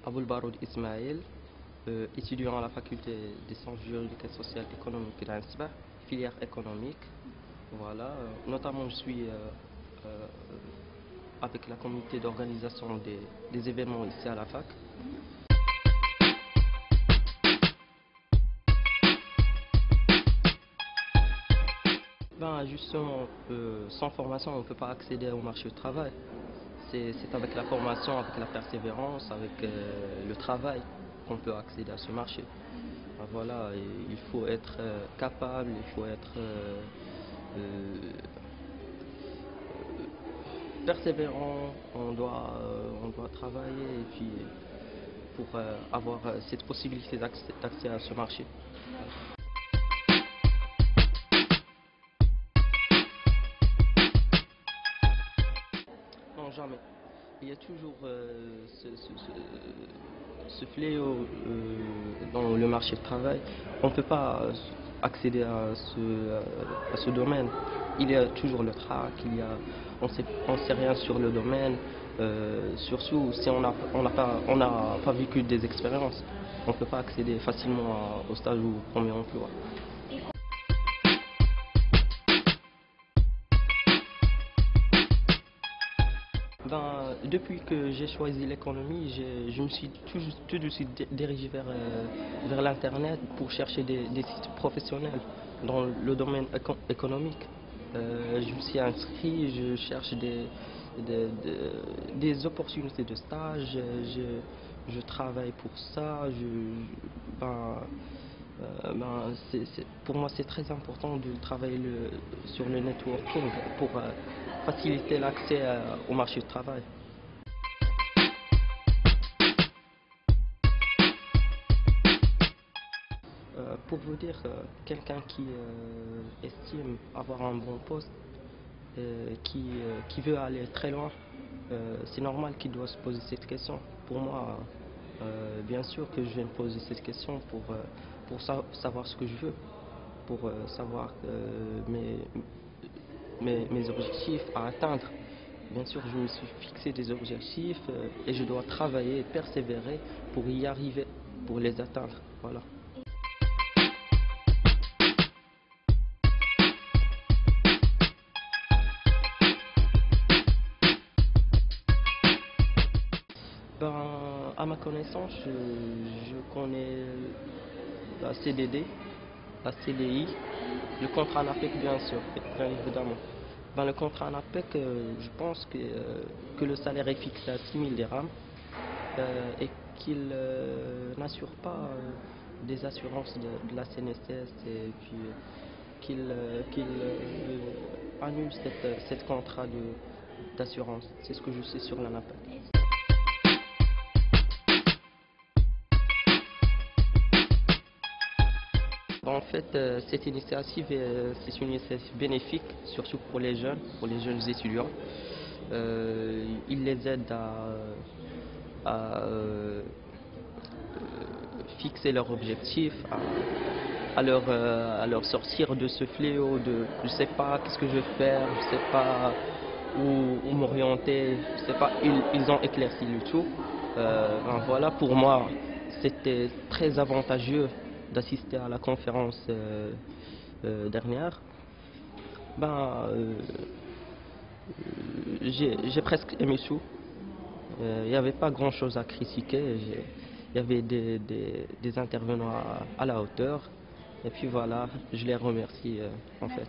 Aboul Baroud Ismaël, étudiant à la faculté des sciences juridiques et sociales économiques d'Ansbah, filière économique. Voilà, notamment je suis avec la comité d'organisation des événements ici à la fac. Ben justement, sans formation, on ne peut pas accéder au marché du travail. C'est avec la formation, avec la persévérance, avec le travail qu'on peut accéder à ce marché. Ben voilà, et il faut être capable, il faut être persévérant, on doit travailler et puis pour avoir cette possibilité d'accès à ce marché. Non, jamais. Il y a toujours ce fléau dans le marché du travail. On ne peut pas accéder à ce domaine. Il y a toujours le trac, on ne sait rien sur le domaine, surtout si on n'a pas vécu des expériences. On ne peut pas accéder facilement au stage ou au premier emploi. Ben, depuis que j'ai choisi l'économie, je me suis tout de suite dirigé vers l'Internet pour chercher des sites professionnels dans le domaine économique. Je me suis inscrit, je cherche des opportunités de stage, je travaille pour ça. Ben, pour moi, c'est très important de travailler sur le networking pour faciliter l'accès au marché du travail. Pour vous dire, quelqu'un qui estime avoir un bon poste, qui veut aller très loin, c'est normal qu'il doit se poser cette question. Pour moi, bien sûr que je vais me poser cette question pour savoir ce que je veux, pour savoir mes objectifs à atteindre. Bien sûr, je me suis fixé des objectifs et je dois travailler et persévérer pour y arriver, pour les atteindre. Voilà. Ben, à ma connaissance, je connais la CDD, la CDI, le contrat en APEC bien sûr, bien évidemment. Dans le contrat en APEC, je pense que le salaire est fixé à 6 000 dirhams et qu'il n'assure pas des assurances de la CNSS et puis qu'il annule cette contrat d'assurance. C'est ce que je sais sur l'ANAPEC. En fait, cette initiative, c'est une initiative bénéfique, surtout pour les jeunes étudiants. Il les aide à fixer leurs objectifs, à leur sortir de ce fléau de je ne sais pas qu'est-ce que je vais faire, je ne sais pas où m'orienter, je sais pas, ils ont éclairci le tout. Voilà, pour moi, c'était très avantageux d'assister à la conférence dernière. Ben, j'ai presque aimé tout. Il n'y avait pas grand-chose à critiquer. Il y avait des intervenants à la hauteur. Et puis voilà, je les remercie en fait.